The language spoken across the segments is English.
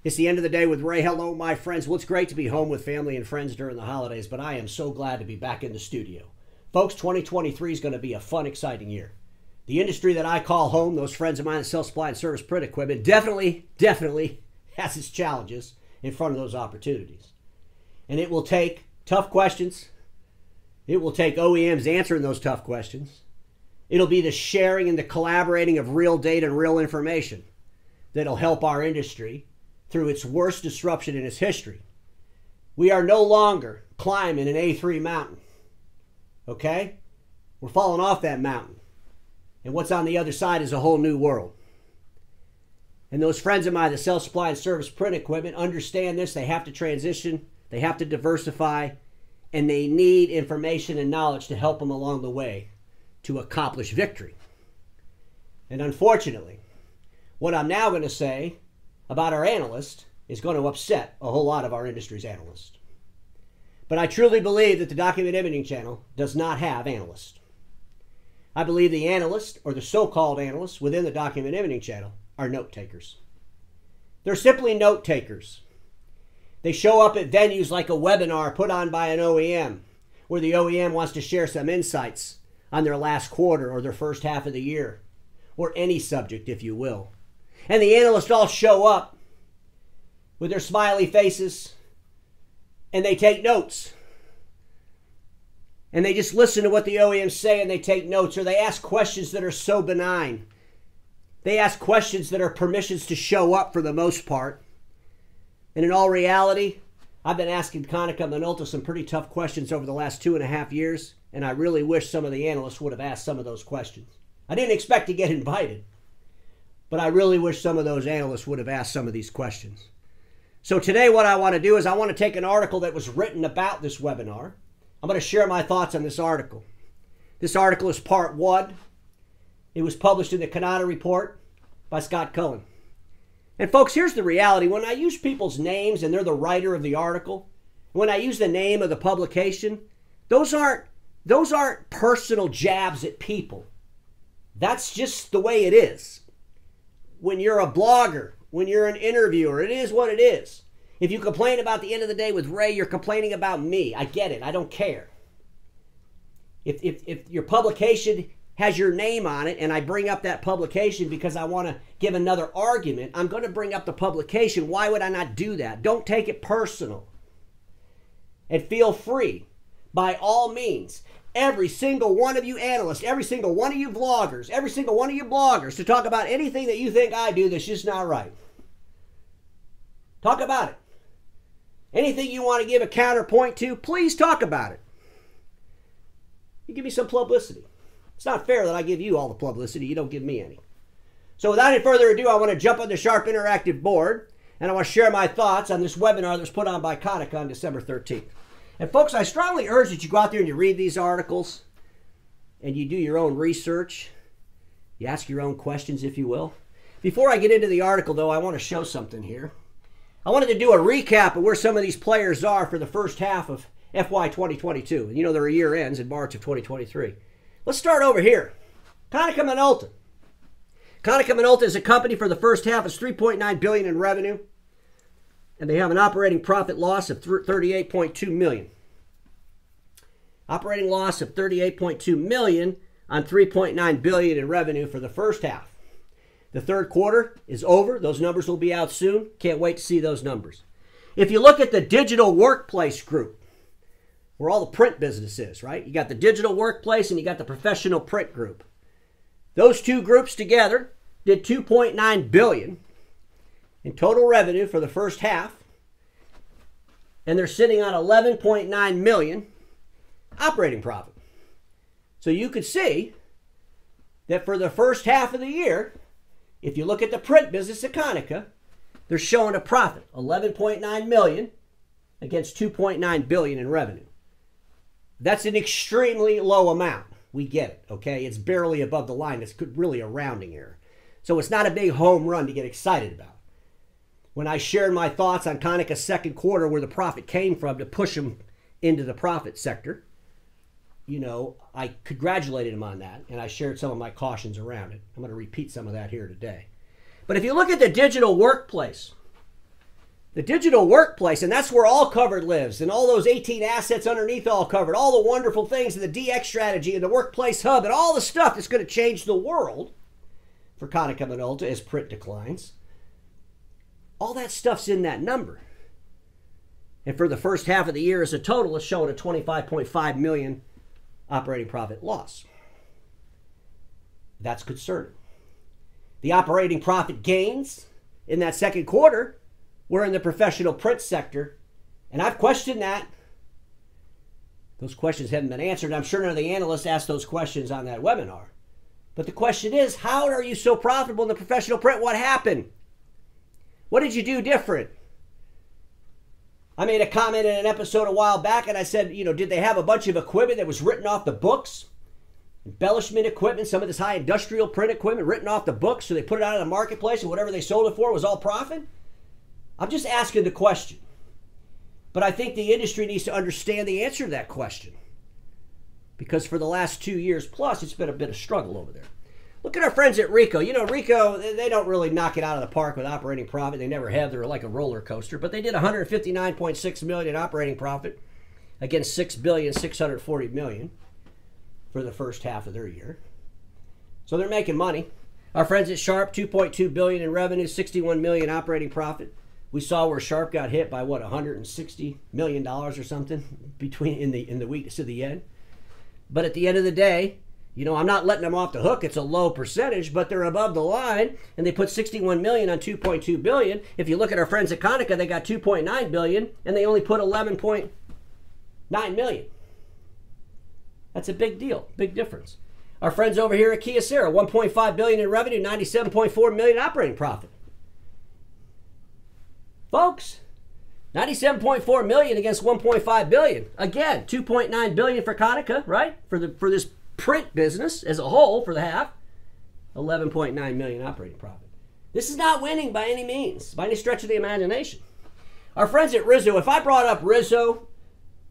It's the end of the day with Ray. Hello, my friends. Well, it's great to be home with family and friends during the holidays, but I am so glad to be back in the studio. Folks, 2023 is going to be a fun, exciting year. The industry that I call home, those friends of mine that sell supply and service print equipment, definitely has its challenges in front of those opportunities. And it will take tough questions. It will take OEMs answering those tough questions. It'll be the sharing and the collaborating of real data and real information that'll help our industry through its worst disruption in its history. We are no longer climbing an A3 mountain, okay? We're falling off that mountain. And what's on the other side is a whole new world. And those friends of mine that sell supply and service print equipment understand this. They have to transition, they have to diversify, and they need information and knowledge to help them along the way to accomplish victory. And unfortunately, what I'm now going to say about our analyst is going to upset a whole lot of our industry's analysts. But I truly believe that the Document Imaging Channel does not have analysts. I believe the analysts, or the so-called analysts within the Document Imaging Channel, are note takers. They're simply note takers. They show up at venues like a webinar put on by an OEM, where the OEM wants to share some insights on their last quarter or their first half of the year, or any subject, if you will. And the analysts all show up with their smiley faces, and they take notes. And they just listen to what the OEMs say and they take notes, or they ask questions that are so benign. They ask questions that are permissions to show up for the most part. And in all reality, I've been asking Konica Webinar some pretty tough questions over the last 2.5 years, and I really wish some of the analysts would have asked some of those questions. I didn't expect to get invited, but I really wish some of those analysts would have asked some of these questions. So today what I want to do is I want to take an article that was written about this webinar. I'm going to share my thoughts on this article. This article is part 1. It was published in the Konica Report by Scott Cullen. And folks, here's the reality. When I use people's names and they're the writer of the article, when I use the name of the publication, those aren't personal jabs at people. That's just the way it is. When you're a blogger, when you're an interviewer, it is what it is. If you complain about the end of the day with Ray, you're complaining about me. I get it. I don't care. If your publication has your name on it and I bring up that publication because I want to give another argument, I'm going to bring up the publication. Why would I not do that? Don't take it personal. And feel free, by all means, every single one of you analysts, every single one of you vloggers, every single one of you bloggers to talk about anything that you think I do that's just not right. Talk about it. Anything you want to give a counterpoint to, please talk about it. You give me some publicity. It's not fair that I give you all the publicity. You don't give me any. So without any further ado, I want to jump on the Sharp Interactive board, and I want to share my thoughts on this webinar that was put on by Konica on December 13th. And folks, I strongly urge that you go out there and you read these articles and you do your own research. You ask your own questions, if you will. Before I get into the article, though, I want to show something here. I wanted to do a recap of where some of these players are for the first half of FY 2022. And you know their year ends in March of 2023. Let's start over here. Konica Webinar. Konica Webinar is a company for the first half. It's $3.9 billion in revenue. And they have an operating profit loss of $38.2 million. Operating loss of $38.2 million on $3.9 billion in revenue for the first half. The third quarter is over. Those numbers will be out soon. Can't wait to see those numbers. If you look at the digital workplace group, where all the print business is, right? You got the digital workplace and you got the professional print group. Those two groups together did $2.9 billion in total revenue for the first half, and they're sitting on $11.9 million operating profit. So you could see that for the first half of the year, if you look at the print business at Konica, they're showing a profit, $11.9 million against $2.9 billion in revenue. That's an extremely low amount. We get it, okay? It's barely above the line. It's really a rounding error. So it's not a big home run to get excited about. When I shared my thoughts on Konica's second quarter, where the profit came from to push them into the profit sector, you know, I congratulated him on that, and I shared some of my cautions around it. I'm going to repeat some of that here today. But if you look at the digital workplace, The digital workplace, and that's where All Covered lives, and all those 18 assets underneath All Covered, all the wonderful things in the DX strategy and the workplace hub and all the stuff that's going to change the world for Konica Minolta as print declines. All that stuff's in that number. And for the first half of the year as a total, it's showing a $25.5 million operating profit loss. That's concerning. The operating profit gains in that second quarter were in the professional print sector, and I've questioned that. Those questions haven't been answered. I'm sure none of the analysts asked those questions on that webinar. But the question is, how are you so profitable in the professional print? What happened? What did you do different? I made a comment in an episode a while back, and I said, did they have a bunch of equipment that was written off the books? Embellishment equipment, some of this high industrial print equipment written off the books, so they put it out in the marketplace, and whatever they sold it for was all profit? I'm just asking the question. But I think the industry needs to understand the answer to that question. Because for the last 2 years plus, it's been a bit of struggle over there. Look at our friends at Ricoh. Ricoh, they don't really knock it out of the park with operating profit. They never have. They're like a roller coaster. But they did $159.6 million in operating profit against $6.640 billion for the first half of their year. So they're making money. Our friends at Sharp, $2.2 billion in revenue, $61 million operating profit. We saw where Sharp got hit by $160 million or something in the weakness of the yen. But at the end of the day, I'm not letting them off the hook. It's a low percentage, but they're above the line, and they put $61 million on $2.2 billion. If you look at our friends at Konica, they got $2.9 billion, and they only put $11.9 million. That's a big deal, big difference. Our friends over here at Kyocera, $1.5 billion in revenue, $97.4 million operating profit. Folks, $97.4 million against $1.5 billion. Again, $2.9 billion for Konica, right? For this print business as a whole for the half, $11.9 million operating profit. This is not winning by any means, by any stretch of the imagination. Our friends at Rizzo, if I brought up Rizzo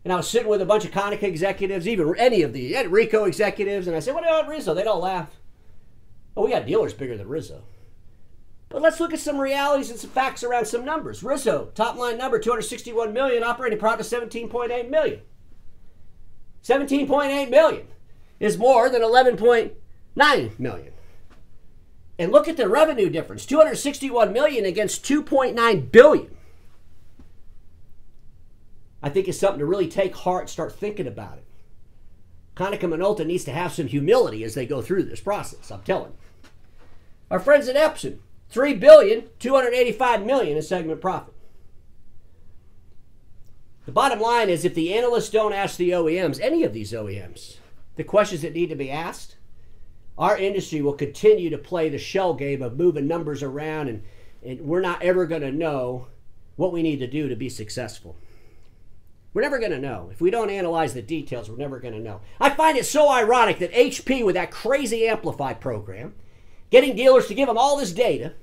and I was sitting with a bunch of Konica executives, even any of the Ricoh executives, and I said, what about Rizzo? They'd all laugh. Oh, we got dealers bigger than Rizzo. But let's look at some realities and some facts around some numbers. Rizzo, top line number, $261 million, operating profit $17.8 million. $17.8 million is more than $11.9 million. And look at the revenue difference, $261 million against $2.9 billion. I think it's something to really take heart and start thinking about it. Konica Minolta needs to have some humility as they go through this process, I'm telling you. Our friends at Epson, $3.285 billion in segment profit. The bottom line is if the analysts don't ask the OEMs, any of these OEMs, the questions that need to be asked, our industry will continue to play the shell game of moving numbers around, and we're not ever going to know what we need to do to be successful. We're never going to know. If we don't analyze the details, we're never going to know. I find it so ironic that HP, with that crazy Amplify program, getting dealers to give them all this data,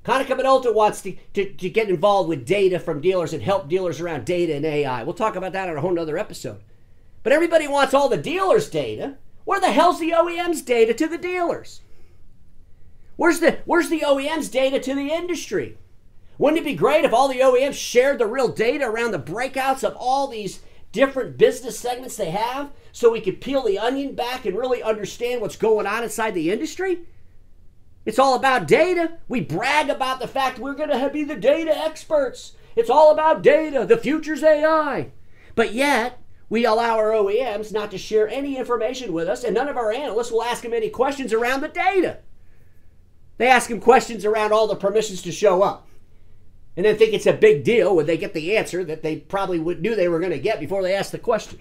Konica Minolta wants to get involved with data from dealers and help dealers around data and AI. We'll talk about that on a whole nother episode. But everybody wants all the dealers' data. Where the hell's the OEM's data to the dealers? Where's the OEM's data to the industry? Wouldn't it be great if all the OEMs shared the real data around the breakouts of all these different business segments they have so we could peel the onion back and really understand what's going on inside the industry? It's all about data. We brag about the fact we're going to be the data experts. It's all about data. The future's AI. But yet, we allow our OEMs not to share any information with us, and none of our analysts will ask them any questions around the data. They ask them questions around all the permissions to show up, and then think it's a big deal when they get the answer that they probably knew they were going to get before they asked the question.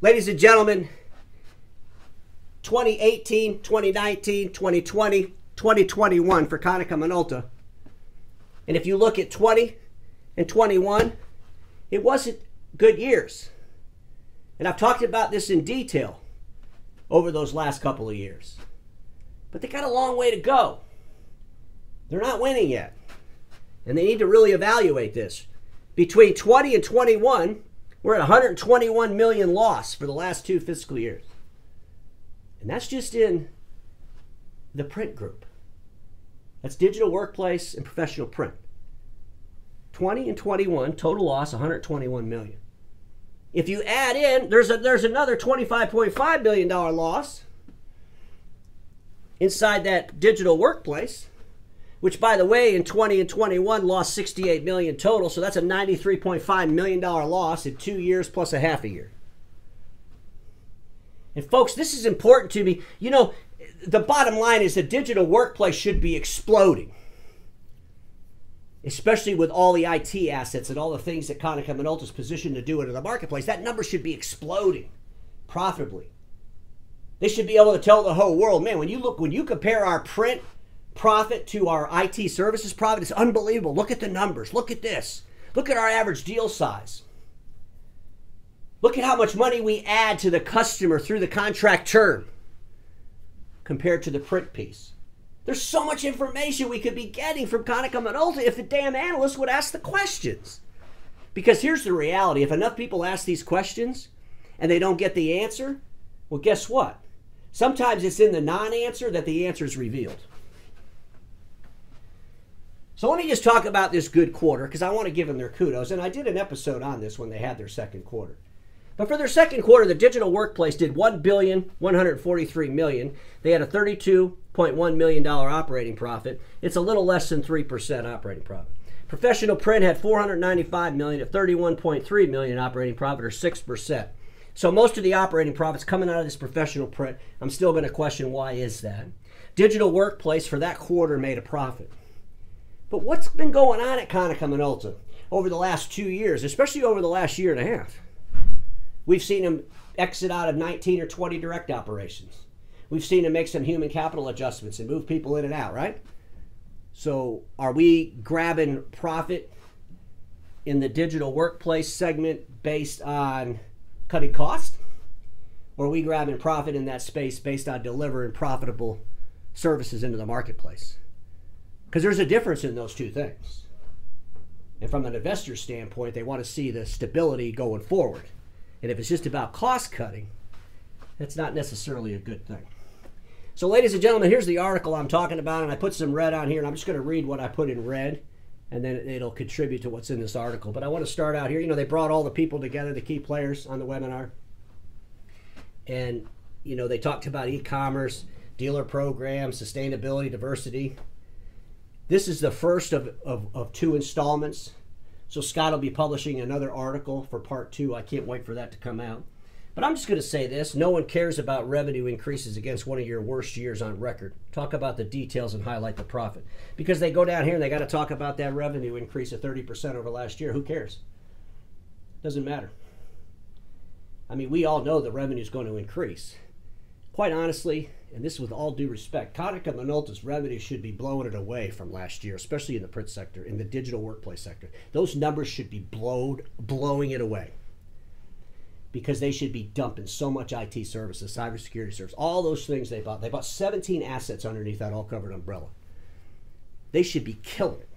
Ladies and gentlemen, 2018, 2019, 2020, 2021 for Konica Minolta. And if you look at 20 and 21, it wasn't good years. And I've talked about this in detail over those last couple of years. But they got a long way to go. They're not winning yet. And they need to really evaluate this. Between 20 and 21, we're at $121 million loss for the last 2 fiscal years. And that's just in the print group. That's digital workplace and professional print. 20 and 21, total loss, $121 million. If you add in, there's another $25.5 million loss inside that digital workplace, which, by the way, in 20 and 21 lost $68 million total. So that's a $93.5 million loss in 2 years plus a half a year. And folks, this is important to me. You know, the bottom line is the digital workplace should be exploding, especially with all the IT assets and all the things that Konica Minolta is positioned to do into the marketplace. That number should be exploding profitably. They should be able to tell the whole world, man, when you compare our print profit to our IT services profit, it's unbelievable. Look at the numbers. Look at this. Look at our average deal size. Look at how much money we add to the customer through the contract term compared to the print piece. There's so much information we could be getting from Konica Minolta if the damn analysts would ask the questions. Because here's the reality. If enough people ask these questions and they don't get the answer, well, guess what? Sometimes it's in the non-answer that the answer is revealed. So let me just talk about this good quarter because I want to give them their kudos. And I did an episode on this when they had their second quarter. But for their second quarter, the digital workplace did $1,143 million. They had a $32.1 million operating profit. It's a little less than 3% operating profit. Professional print had $495 million at $31.3 million operating profit, or 6%. So most of the operating profits coming out of this professional print. I'm still going to question why is that. Digital workplace for that quarter made a profit. But what's been going on at Konica Minolta over the last 2 years, especially over the last year and a half? We've seen them exit out of 19 or 20 direct operations. We've seen them make some human capital adjustments and move people in and out, right? So are we grabbing profit in the digital workplace segment based on cutting costs? Or are we grabbing profit in that space based on delivering profitable services into the marketplace? Because there's a difference in those two things. And from an investor standpoint, they want to see the stability going forward. And if it's just about cost cutting, that's not necessarily a good thing. So ladies and gentlemen, here's the article I'm talking about, and I put some red on here, and I'm just going to read what I put in red, and then it'll contribute to what's in this article. But I want to start out here. You know, they brought all the people together, the key players on the webinar. And, you know, they talked about e-commerce, dealer programs, sustainability, diversity. This is the first of 2 installments. So Scott will be publishing another article for part 2. I can't wait for that to come out. But I'm just going to say this. No one cares about revenue increases against one of your worst years on record. Talk about the details and highlight the profit. Because they go down here and they got to talk about that revenue increase of 30% over last year. Who cares? Doesn't matter. I mean, we all know the revenue is going to increase. Quite honestly, and this with all due respect, Konica Minolta's revenue should be blowing it away from last year, especially in the print sector, in the digital workplace sector. Those numbers should be blowing it away because they should be dumping so much IT services, cybersecurity services, all those things they bought. They bought 17 assets underneath that all-covered umbrella. They should be killing it.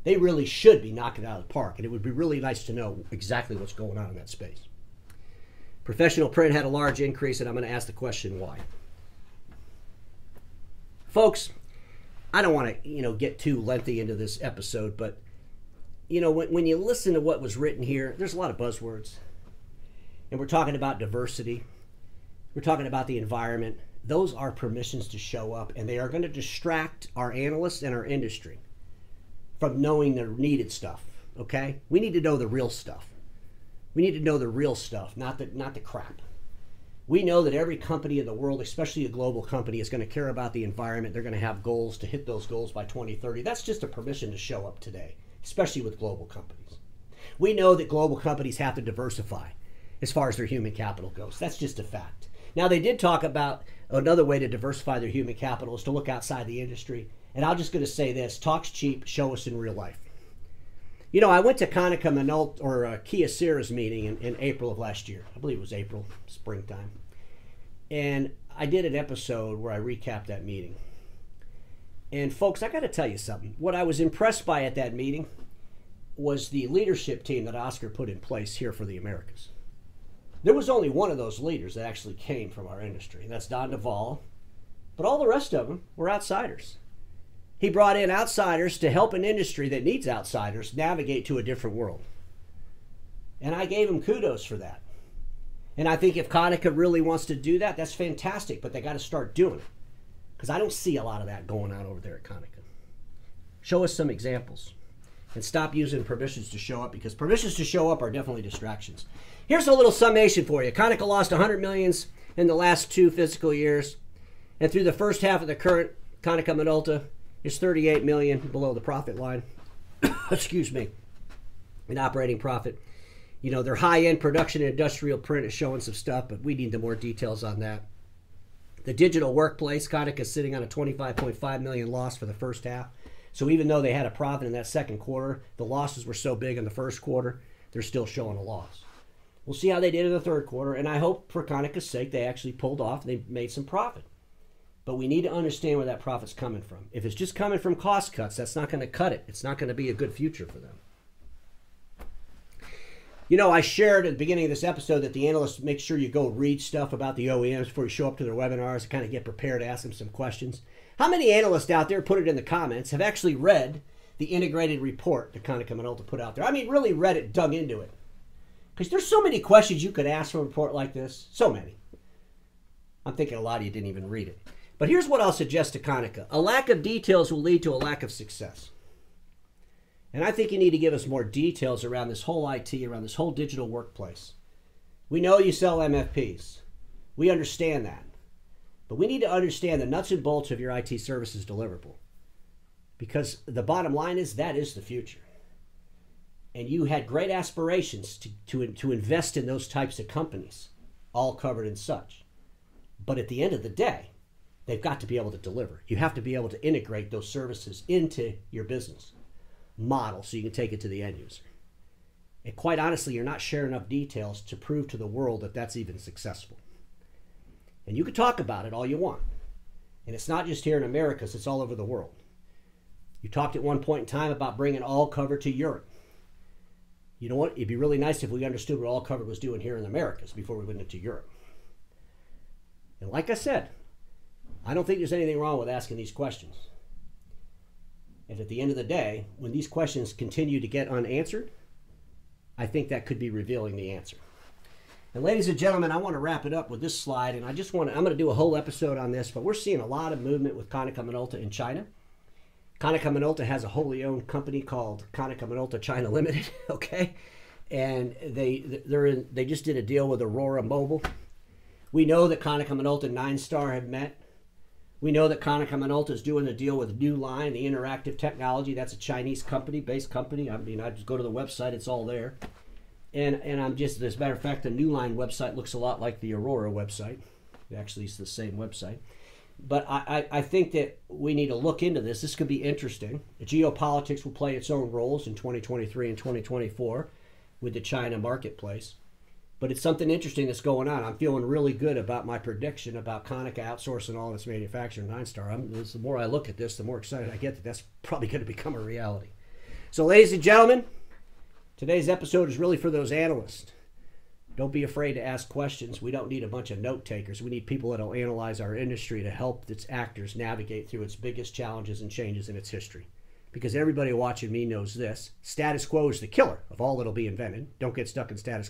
They really should be knocking it out of the park, and it would be really nice to know exactly what's going on in that space. Professional print had a large increase, and I'm going to ask the question why. Folks, I don't want to, get too lengthy into this episode, but, when you listen to what was written here, there's a lot of buzzwords. And we're talking about diversity. We're talking about the environment. Those are permissions to show up, and they are going to distract our analysts and our industry from knowing the needed stuff, okay? We need to know the real stuff. We need to know the real stuff, not the crap. We know that every company in the world, especially a global company, is going to care about the environment. They're going to have goals to hit those goals by 2030. That's just a permission to show up today, especially with global companies. We know that global companies have to diversify as far as their human capital goes. That's just a fact. Now, they did talk about another way to diversify their human capital is to look outside the industry. And I'm just going to say this, talk's cheap, show us in real life. I went to Konica Minolta or Kyocera's meeting in April of last year. I believe it was April, springtime. And I did an episode where I recapped that meeting. And folks, I got to tell you something. What I was impressed by at that meeting was the leadership team that Oscar put in place here for the Americas. There was only one of those leaders that actually came from our industry, and that's Don Duvall. But all the rest of them were outsiders. He brought in outsiders to help an industry that needs outsiders navigate to a different world. And I gave him kudos for that. And I think if Konica really wants to do that, that's fantastic, but they got to start doing it. Because I don't see a lot of that going on over there at Konica. Show us some examples. And stop using permissions to show up, because permissions to show up are definitely distractions. Here's a little summation for you. Konica lost 100 millions in the last 2 fiscal years. And through the first half of the current Konica Minolta is 38 million below the profit line. Excuse me. In operating profit. You know, their high-end production and industrial print is showing some stuff, but we need the more details on that. The digital workplace, Konica is sitting on a 25.5 million loss for the first half. So even though they had a profit in that second quarter, the losses were so big in the first quarter, they're still showing a loss. We'll see how they did in the third quarter, and I hope for Konica's sake they actually pulled off and they made some profit. But we need to understand where that profit's coming from. If it's just coming from cost cuts, that's not going to cut it. It's not going to be a good future for them. You know, I shared at the beginning of this episode that the analysts make sure you go read stuff about the OEMs before you show up to their webinars and kind of get prepared to ask them some questions. How many analysts out there, put it in the comments, have actually read the integrated report that Konica Minolta put out there? I mean, really read it, dug into it. Because there's so many questions you could ask from a report like this. So many. I'm thinking a lot of you didn't even read it. But here's what I'll suggest to Konica. A lack of details will lead to a lack of success. And I think you need to give us more details around this whole IT, around this whole digital workplace. We know you sell MFPs. We understand that. But we need to understand the nuts and bolts of your IT services deliverable. Because the bottom line is that is the future. And you had great aspirations to invest in those types of companies, all covered in such. But at the end of the day, they've got to be able to deliver. You have to be able to integrate those services into your business model so you can take it to the end user. And quite honestly, you're not sharing enough details to prove to the world that that's even successful. And you can talk about it all you want. And it's not just here in America, it's all over the world. You talked at one point in time about bringing all cover to Europe. You know what? It'd be really nice if we understood what all cover was doing here in the Americas before we went into Europe. And like I said, I don't think there's anything wrong with asking these questions. And at the end of the day, when these questions continue to get unanswered, I think that could be revealing the answer. And ladies and gentlemen, I want to wrap it up with this slide, and I'm going to do a whole episode on this, but we're seeing a lot of movement with Konica Minolta in China. Konica Minolta has a wholly owned company called Konica Minolta China Limited, okay? And they just did a deal with Aurora Mobile. We know that Konica Minolta and 9-Star have met. We know that Konica Minolta is doing a deal with New Line, the interactive technology. That's a Chinese based company. I mean, I just go to the website, it's all there. And I'm just, as a matter of fact, the New Line website looks a lot like the Aurora website. Actually, it's the same website. But I think that we need to look into this. This could be interesting. Geopolitics will play its own roles in 2023 and 2024 with the China marketplace. But it's something interesting that's going on. I'm feeling really good about my prediction about Konica outsourcing all of its manufacturing 9-Star. The more I look at this, the more excited I get that that's probably going to become a reality. So, ladies and gentlemen, today's episode is really for those analysts. Don't be afraid to ask questions. We don't need a bunch of note takers. We need people that will analyze our industry to help its actors navigate through its biggest challenges and changes in its history. Because everybody watching me knows this. Status quo is the killer of all that'll be invented. Don't get stuck in status quo.